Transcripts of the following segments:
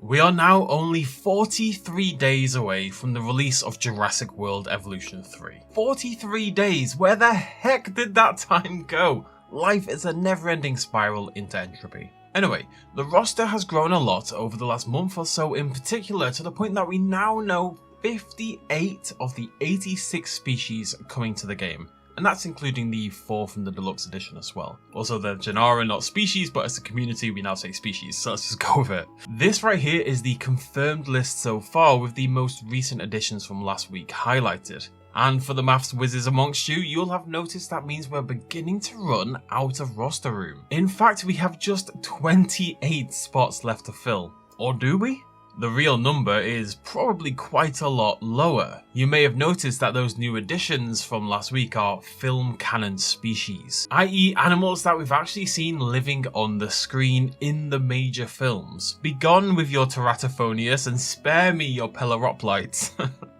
We are now only 43 days away from the release of Jurassic World Evolution 3. 43 days! Where the heck did that time go? Life is a never-ending spiral into entropy. Anyway, the roster has grown a lot over the last month or so in particular, to the point that we now know 58 of the 86 species coming to the game. And that's including the 4 from the deluxe edition as well. Also, the genera, not species, but as a community we now say species, so let's just go with it. This right here is the confirmed list so far, with the most recent additions from last week highlighted. And for the maths whizzes amongst you, you'll have noticed that means we're beginning to run out of roster room. In fact, we have just 28 spots left to fill. Or do we? The real number is probably quite a lot lower. You may have noticed that those new additions from last week are film canon species, i.e. animals that we've actually seen living on the screen in the major films. Be gone with your Teratophonius and spare me your Peleroplites.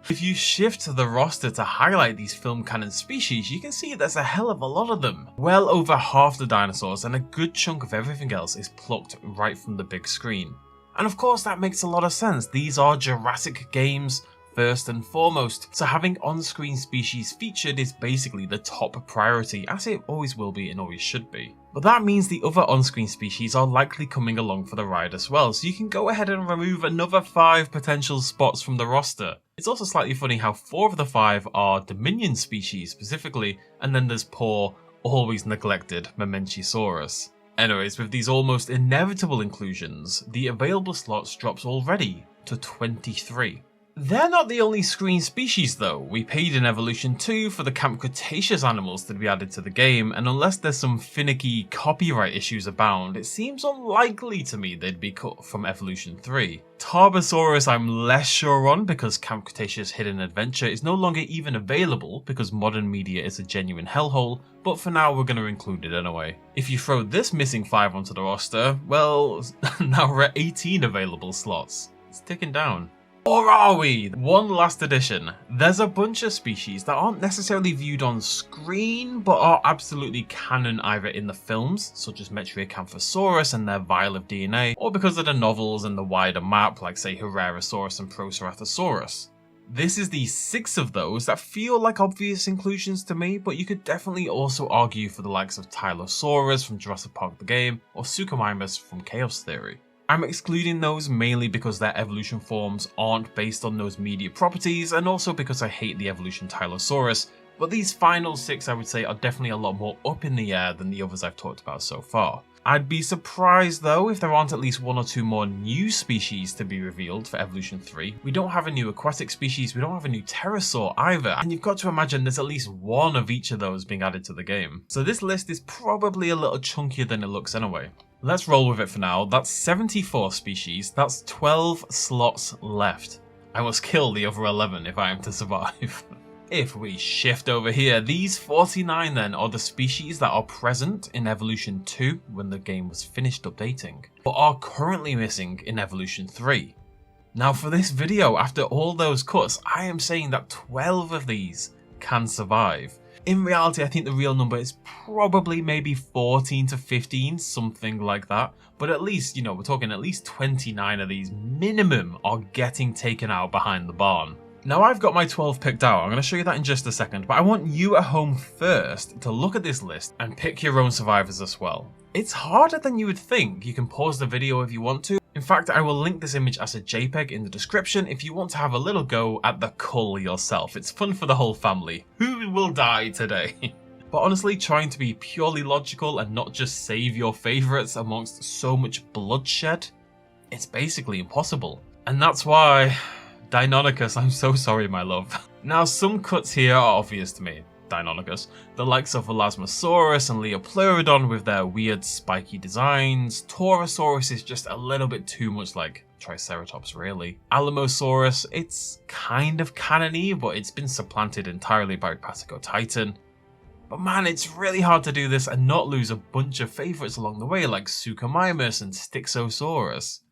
If you shift the roster to highlight these film canon species, you can see there's a hell of a lot of them. Well over half the dinosaurs and a good chunk of everything else is plucked right from the big screen. And of course that makes a lot of sense, these are Jurassic games first and foremost, so having on-screen species featured is basically the top priority, as it always will be and always should be. But that means the other on-screen species are likely coming along for the ride as well, so you can go ahead and remove another 5 potential spots from the roster. It's also slightly funny how 4 of the 5 are Dominion species specifically, and then there's poor, always neglected Mamenchisaurus. Anyways, with these almost inevitable inclusions, the available slots drops already to 23. They're not the only screen species though. We paid in Evolution 2 for the Camp Cretaceous animals to be added to the game, and unless there's some finicky copyright issues abound, it seems unlikely to me they'd be cut from Evolution 3. Tarbosaurus I'm less sure on, because Camp Cretaceous Hidden Adventure is no longer even available because modern media is a genuine hellhole, but for now we're going to include it anyway. If you throw this missing 5 onto the roster, well, now we're at 18 available slots. It's ticking down. Or are we? One last addition. There's a bunch of species that aren't necessarily viewed on screen, but are absolutely canon either in the films, such as Metriacanthosaurus and their vial of DNA, or because of the novels and the wider map, like say Herrerasaurus and Procerathosaurus. This is the 6 of those that feel like obvious inclusions to me, but you could definitely also argue for the likes of Tylosaurus from Jurassic Park the game, or Suchomimus from Chaos Theory. I'm excluding those mainly because their evolution forms aren't based on those media properties, and also because I hate the evolution Tylosaurus, but these final 6 I would say are definitely a lot more up in the air than the others I've talked about so far. I'd be surprised though if there aren't at least 1 or 2 more new species to be revealed for Evolution 3. We don't have a new aquatic species, we don't have a new pterosaur either, and you've got to imagine there's at least 1 of each of those being added to the game. So this list is probably a little chunkier than it looks anyway. Let's roll with it for now. That's 74 species, that's 12 slots left. I must kill the other 11 if I am to survive. If we shift over here, these 49 then are the species that are present in Evolution 2 when the game was finished updating, but are currently missing in Evolution 3. Now for this video, after all those cuts, I am saying that 12 of these can survive. In reality, I think the real number is probably maybe 14 to 15, something like that. But at least, you know, we're talking at least 29 of these minimum are getting taken out behind the barn. Now I've got my 12 picked out, I'm going to show you that in just a second, but I want you at home first to look at this list and pick your own survivors as well. It's harder than you would think. You can pause the video if you want to. In fact, I will link this image as a JPEG in the description if you want to have a little go at the cull yourself. It's fun for the whole family. Who will die today? But honestly, trying to be purely logical and not just save your favourites amongst so much bloodshed, it's basically impossible. And that's why, Deinonychus, I'm so sorry my love. Now some cuts here are obvious to me. Deinonychus, the likes of Elasmosaurus and Leopleurodon with their weird spiky designs. Torosaurus is just a little bit too much like Triceratops really. Alamosaurus, it's kind of canon-y, but it's been supplanted entirely by Patagotitan. But man, it's really hard to do this and not lose a bunch of favourites along the way like Suchomimus and Styxosaurus.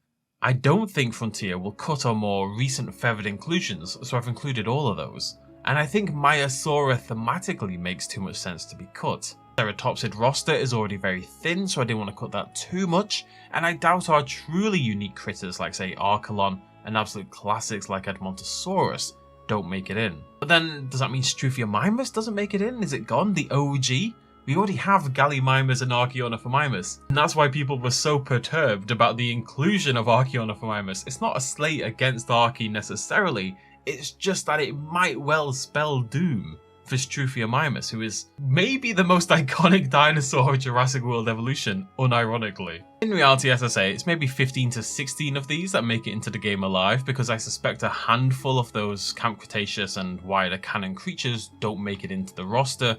I don't think Frontier will cut on more recent feathered inclusions, so I've included all of those. And I think Maiasaura thematically makes too much sense to be cut. Ceratopsid roster is already very thin, so I didn't want to cut that too much, and I doubt our truly unique critters like say Archelon and absolute classics like Edmontosaurus don't make it in. But then, does that mean Struthiomimus doesn't make it in? Is it gone? The OG? We already have Gallimimus and Archaeonophomimus, and that's why people were so perturbed about the inclusion of Archaeonophomimus. It's not a slate against Archie necessarily, it's just that it might well spell doom for Struthiomimus, who is maybe the most iconic dinosaur of Jurassic World Evolution, unironically. In reality, as I say, it's maybe 15 to 16 of these that make it into the game alive, because I suspect a handful of those Camp Cretaceous and wider canon creatures don't make it into the roster,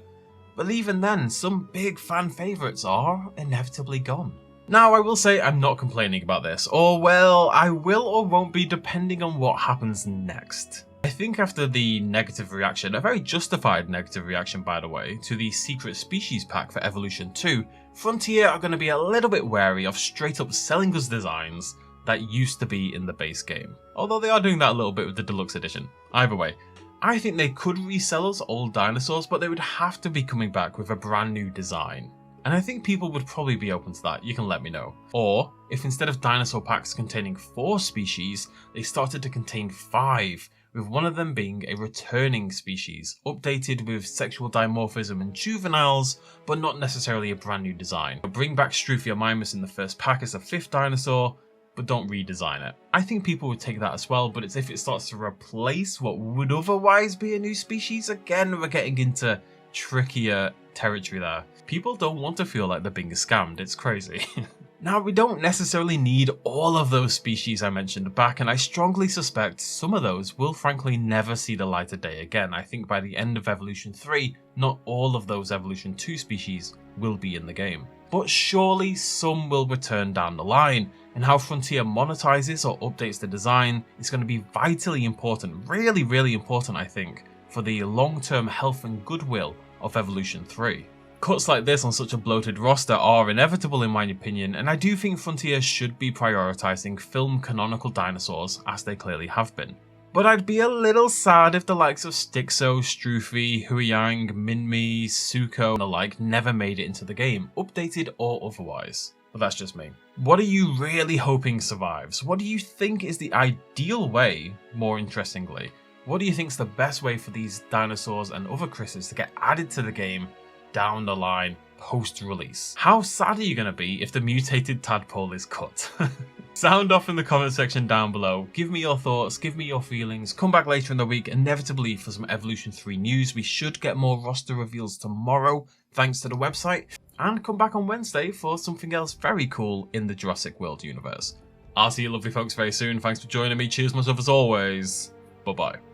but even then, some big fan favourites are inevitably gone. Now, I will say I'm not complaining about this, or well, I will or won't be depending on what happens next. I think after the negative reaction, a very justified negative reaction by the way, to the Secret Species pack for Evolution 2, Frontier are going to be a little bit wary of straight up selling us designs that used to be in the base game. Although they are doing that a little bit with the Deluxe Edition. Either way, I think they could resell us old dinosaurs, but they would have to be coming back with a brand new design. And I think people would probably be open to that, you can let me know. Or, if instead of dinosaur packs containing 4 species, they started to contain 5, with one of them being a returning species, updated with sexual dimorphism and juveniles, but not necessarily a brand new design. Bring back Struthiomimus in the first pack as the 5th dinosaur, but don't redesign it. I think people would take that as well, but it's if it starts to replace what would otherwise be a new species, again we're getting into trickier territory there. People don't want to feel like they're being scammed, it's crazy. Now, we don't necessarily need all of those species I mentioned back, and I strongly suspect some of those will frankly never see the light of day again. I think by the end of Evolution 3, not all of those Evolution 2 species will be in the game. But surely some will return down the line, and how Frontier monetizes or updates the design is going to be vitally important, really important I think, for the long-term health and goodwill of Evolution 3. Cuts like this on such a bloated roster are inevitable in my opinion, and I do think Frontier should be prioritising film canonical dinosaurs as they clearly have been. But I'd be a little sad if the likes of Stixo, Struthi, Huiyang, Minmi, Suko and the like never made it into the game, updated or otherwise. But that's just me. What are you really hoping survives? What do you think is the ideal way, more interestingly? What do you think is the best way for these dinosaurs and other critters to get added to the game down the line post-release? How sad are you going to be if the mutated tadpole is cut? Sound off in the comment section down below. Give me your thoughts, give me your feelings. Come back later in the week, inevitably for some Evolution 3 news. We should get more roster reveals tomorrow, thanks to the website. And come back on Wednesday for something else very cool in the Jurassic World universe. I'll see you lovely folks very soon. Thanks for joining me. Cheers, myself as always. Bye-bye.